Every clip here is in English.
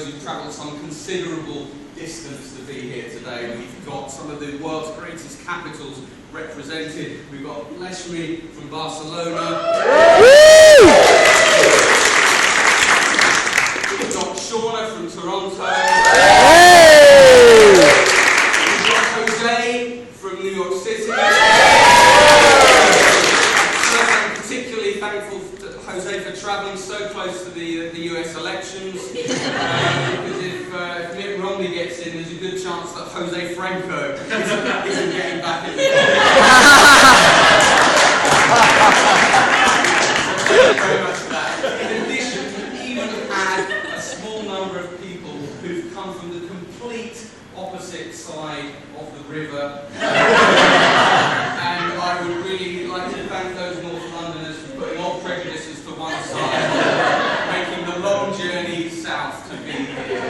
those who've travelled some considerable distance to be here today. We've got some of the world's greatest capitals represented. We've got Leshmi from Barcelona. We've got Shauna from Toronto. We've got Jose from New York City. I'm particularly thankful to Jose for travelling so close to the US elections. Because if Mitt Romney gets in, there's a good chance that Jose Franco isn't getting back in the game. Thank you very much for that. In addition, we even had a small number of people who've come from the complete opposite side of the river. And I would really like to thank those North Londoners for putting all prejudices to one side, making the long journey south to be here. I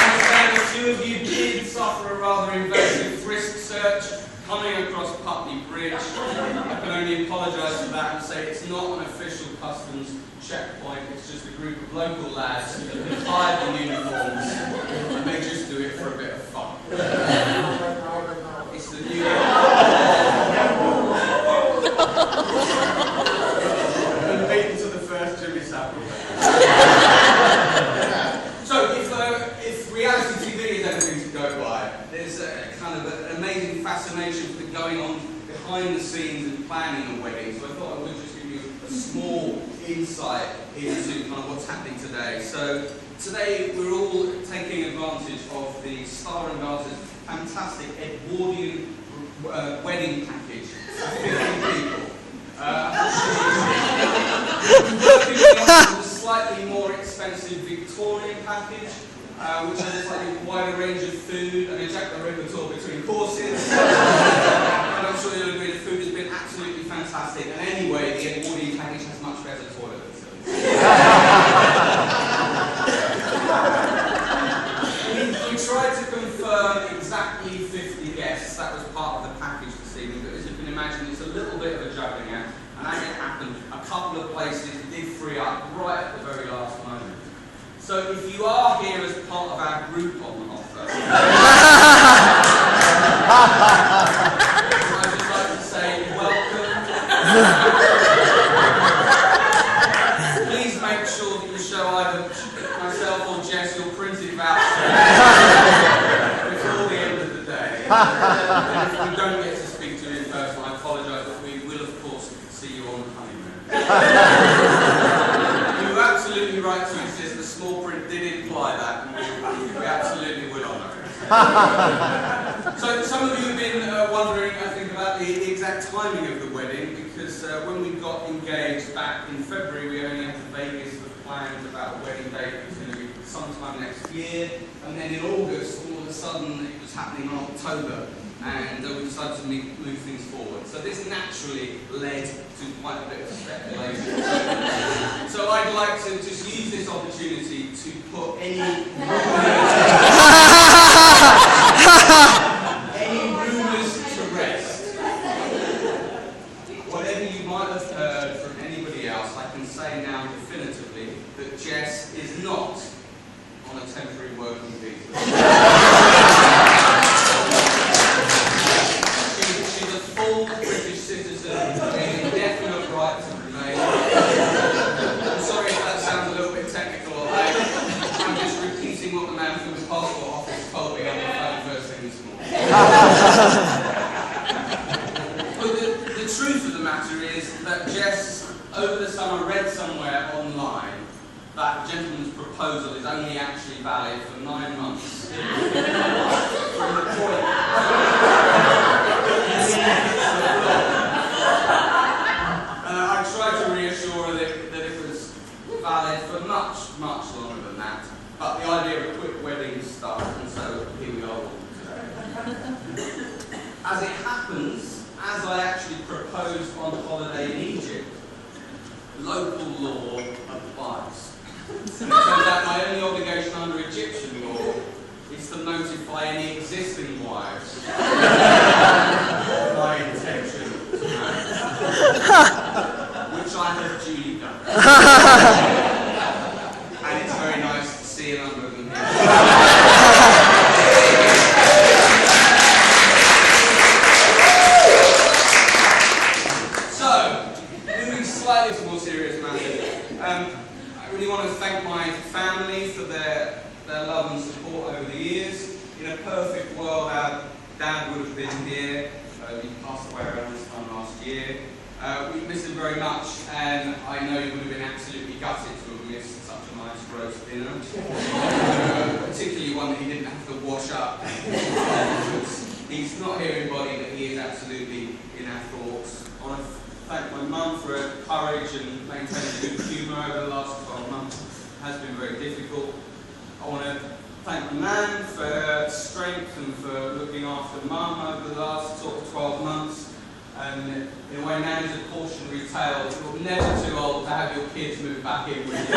understand a few of you did suffer a rather invasive frisk search coming across Putney Bridge. I can only apologise for that and say it's not an official customs checkpoint, it's just a group of local lads who've hired the uniforms and they just do it for a bit of fun. It's the new and beaten to the first Jimmy Savile. So if reality TV is anything to go by, there's a kind of an amazing fascination for going on behind the scenes and planning a wedding. So I thought I would just give you a small insight into kind of what's happening today. So today we're all taking advantage of the Star and Garter's fantastic Edwardian wedding package for 50 people. We're working on the slightly more expensive Victorian package, which has a slightly wider range of food and a Jack the Ripper tour between courses. And I'm sure you'll agree the food has been absolutely fantastic. And anyway, the Edwardian package has much better toilet facilities. We tried to confirm exactly 50 guests. That was part of the package this evening. But as you can imagine, it's a little bit of a juggling act. And as it happened, a couple of places did free up right at the very last moment. So if you are here as part of our group on offer, I'd just like to say welcome. Please make sure that you show either myself or Jess your printed voucher before the end of the day. And if we don't get to speak to you in person, I apologise, but we will of course see you on the honeymoon. You were absolutely right to insist. The small print did imply that, and we absolutely will honour it. So some of you have been wondering, I think, about the exact timing of the wedding, because when we got engaged back in February, we only had the vaguest of plans about a wedding date. It was going to be sometime next year, and then in August, all of a sudden, it was happening in October, and we decided to move things forward. So this naturally led to quite a bit of speculation. So I'd like to just use this opportunity to put any rumours to rest. Whatever you might have heard from anybody else, I can say now definitively that Jess is not on a temporary working visa. She's a full British citizen with an indefinite right to remain. I'm sorry if that sounds a little bit technical. I'm just repeating what the man from the passport office told me on the phone first thing this morning. But the truth of the matter is that Jess, over the summer, read somewhere online that gentleman's proposal is only actually valid for 9 months. From the point. I tried to reassure her that it was valid for much, much longer than that. But the idea of a quick wedding stuck, and so here we are today. As it happens, as I actually proposed on holiday in Egypt, local law applies. And it turns out my only obligation under Egyptian law is to notify any existing wives of my intention to marry, which I have duly And it's very nice to see a number of them here. So, moving slightly to more serious matters, I really want to thank my family for their love and support over the years. In a perfect world, our dad would have been here. He passed away around this time last year. We miss him very much, and I know you would have been absolutely gutted to have missed such a nice roast dinner. Particularly one that he didn't have to wash up. He's not here in body, but he is absolutely in our thoughts. I want to thank my mum for her courage and maintaining good humour over the last 12 months. It has been very difficult. I want to thank my nan for her strength and for looking after mum over the last sort of 12 months. And in a way, nan is a cautionary tale. You're never too old to have your kids move back in with you.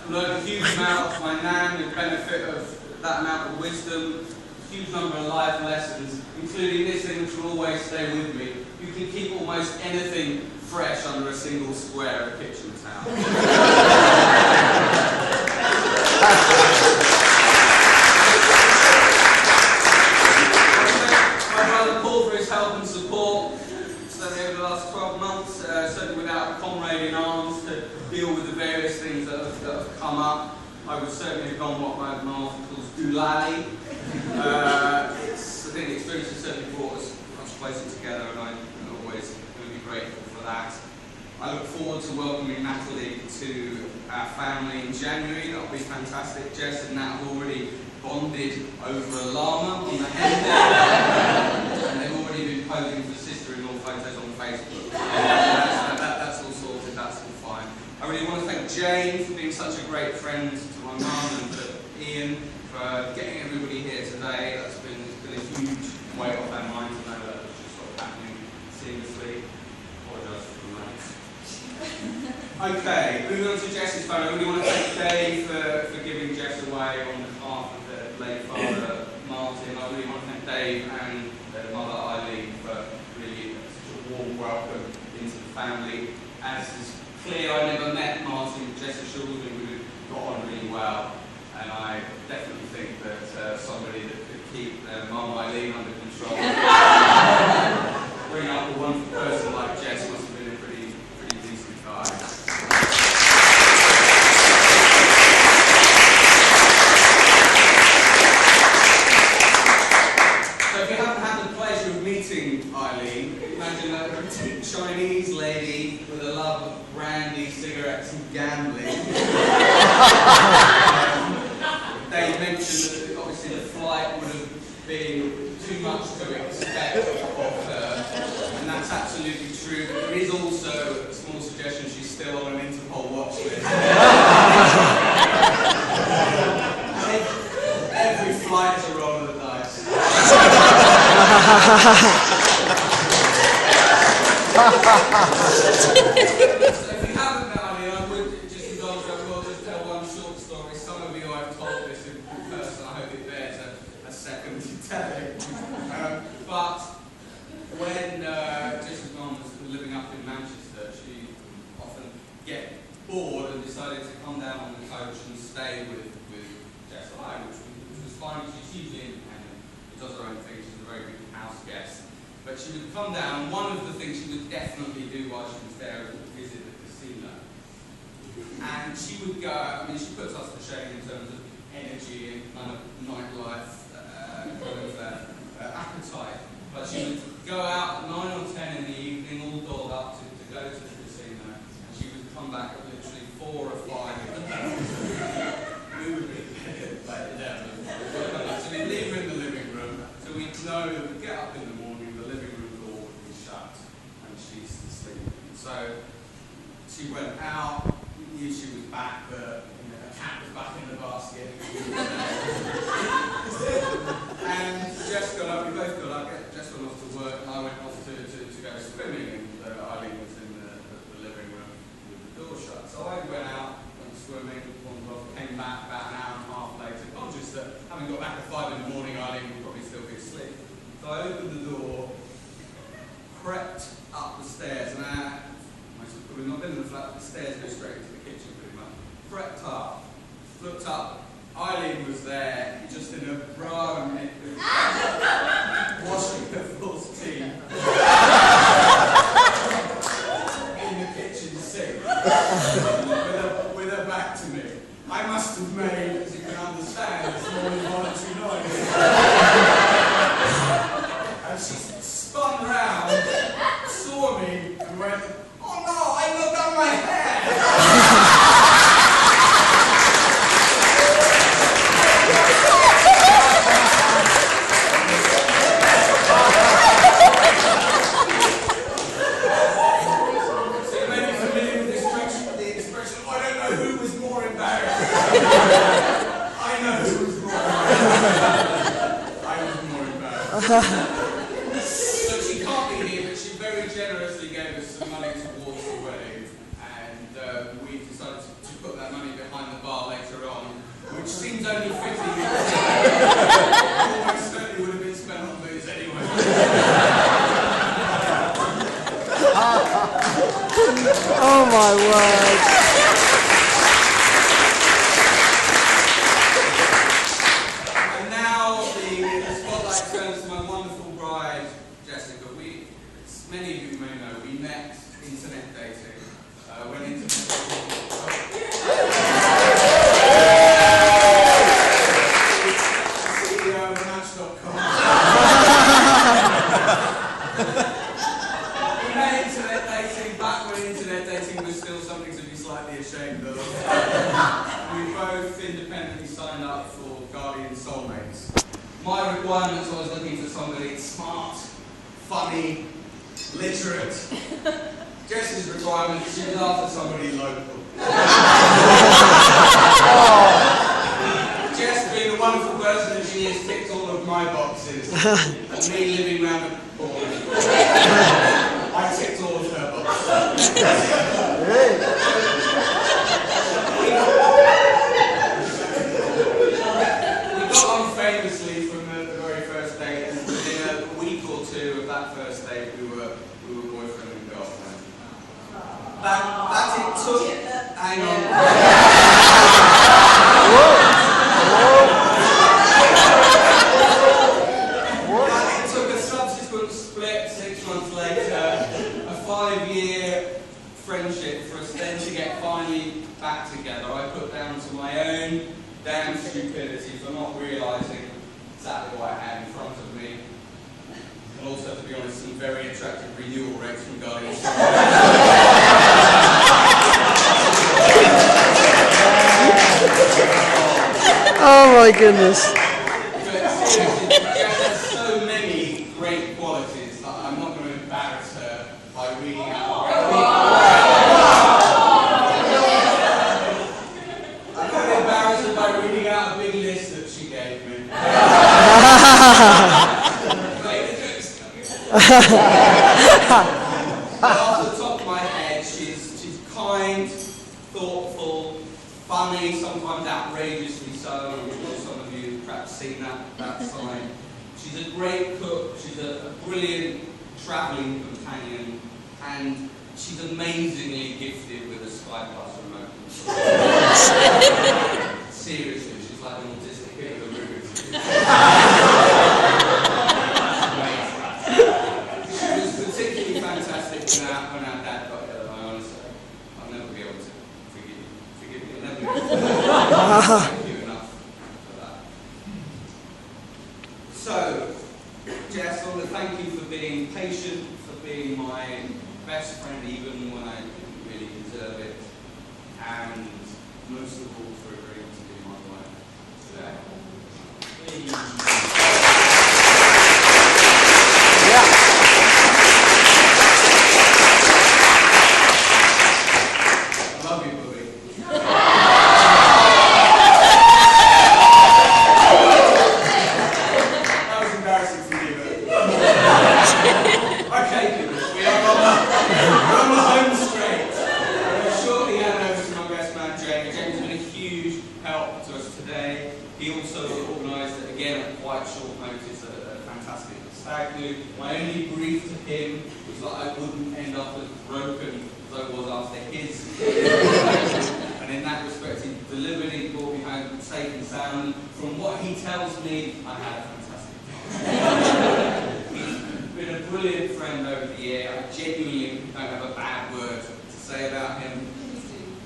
I've learned a huge amount from my nan, the benefit of that amount of wisdom, a huge number of life lessons, including this thing which will always stay with me. You can keep almost anything fresh under a single square of kitchen towel. My brother Paul for his help and support, certainly over the last 12 months, certainly without a comrade in arms to deal with the various things that have come up. I would certainly have gone what my mum calls doolally. I think the experience has certainly brought us much closer together, and I'm always going to be grateful for that. I look forward to welcoming Natalie to our family in January. That'll be fantastic. Jess and Nat have already bonded over a llama on the head there. And they've already been posing for sister-in-law photos on Facebook. That's all sorted, that's all fine. I really want to thank Jane for being such a great friend to my mum, and to Ian for getting everybody here today. That's been a huge weight off our minds. I know that it's just sort of happening seamlessly. Apologise for the notes. Okay, moving on to Jess's phone. I really want to thank Dave for giving Jess away on behalf of the late father Martin. I really want to thank Dave and their mother Eileen for really such a warm welcome into the family. As is clear, I never met Martin. Jess assured me we got on really well, and I definitely think that somebody that could keep their mum Eileen under control, bring up a wonderful person like Jess, must have been a pretty decent guy. So if you haven't had the pleasure of meeting Eileen, imagine a petite Chinese lady with a love of brandy, cigarettes and gambling. They mentioned that obviously the flight would have been too much to expect of her, and that's absolutely true. But there is also a small suggestion she's still on an Interpol watch list. Every flight is a roll of the dice. So if you haven't met Eileen, I would just indulge you. I will just tell one short story. Some of you I've told this in person. I hope it bears a second telling. But when Jess's mum was living up in Manchester, she often get bored and decided to come down on the coach and stay with Jess and I, which was fine. She's hugely independent. She does her own thing. She's a very good house guest. But she would come down. One of the things she would definitely do while she was there was visit the casino. And she would go, I mean, she puts us to shame in terms of energy and kind of nightlife appetite. But she would go out at 9 or 10 in the evening, all dolled up to go to the casino. And she would come back at literally 4 or 5 in the morning. We would be like 11. So we'd leave her in the living room. So we'd know that we'd get up in the morning, the living room door would be shut, and she's asleep. So she went out, knew she was back, but her cat was back in the basket. And Jess got up, we both got up, Jess went off to work, and I went off to go swimming, and Eileen was in the living room with the door shut. So I went out, went swimming, wandered off, came back about an hour and a half later, conscious that having got back at 5 in the morning, Eileen would probably still be asleep. So I opened the door, crept generously gave us some money towards the wedding, and we decided to put that money behind the bar later on, which seems only fitting. Almost certainly would have been spent on booze anyway. Oh my word. And now the spotlight turns to my wonderful bride, Jessica. Many of you may know, we met internet dating. Went into CEO of Match.com. We met internet dating back when internet dating was still something to be slightly ashamed of. We both independently signed up for Guardian Soulmates. My requirements, I was looking for somebody smart, funny, literate. Jess's requirement, she was after somebody local. Jess, being the wonderful person that she is, ticked all of my boxes. And me living round the corner, I ticked all of her boxes. We got on famously from the very first date, and within a week or two of that first date, we were boyfriend and girlfriend. That it took. Hang on. That it took a subsequent split 6 months later, a 5-year friendship for us then to get finally back together. I put down to my own damn stupidity for not realising exactly what I had in front of me. And also, to be honest, some very attractive renewal rates from Guardian. Oh my goodness. But seriously, Jess has so many great qualities that I'm not going to embarrass her by reading out. I'm going to embarrass her by reading out a big list that she gave me. Off the top of my head, she's kind, thoughtful, funny, sometimes outrageously so. I'm sure some of you have perhaps seen that side. She's a great cook, she's a brilliant travelling companion, and she's amazingly gifted with a Sky Plus remote control. Seriously, she's like an autistic kid with a Rubik's Cube. She was particularly fantastic when our dad got ill, and I honestly, I'll never be able to forgive you. I'll never be able to thank you enough for that. So, Jess, I want to thank you for being patient, for being my best friend even when I didn't really deserve it, and most of all for agreeing to be my wife today. I love you, Bobby. That was embarrassing for you, but okay, people, we are on the home straight. We'll shortly hand over to my best man, Jamie. Jamie's been a huge help to us today. He also organised, again, at quite short notice, a fantastic stag do. My only brief to him was that I wouldn't end up as broken as I was after his. And in that respect, he delivered, he brought me home safe and sound. From what he tells me, I had a fantastic He's been a brilliant friend over the year. I genuinely don't have a bad word to say about him.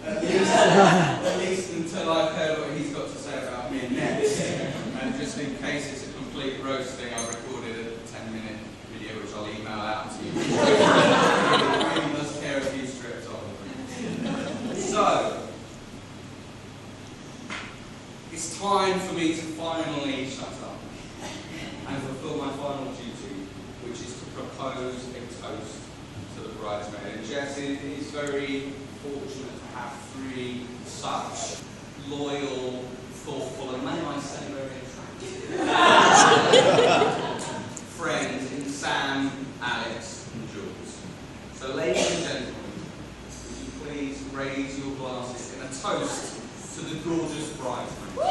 At least until I've heard what he's got to say about me next. And just in case it's a complete roasting, I recorded a 10-minute video which I'll email out to you. He really does care if you stripped on. So, it's time for me to finally shut up and fulfill my final duty, which is to propose a toast to the bridesmaid. And Jess is very fortunate to have 3 such loyal, thoughtful, and may I say very attractive friends in Sam, Alex, and Jules. So ladies and gentlemen, would you please raise your glasses in a toast to the gorgeous bridesmaids?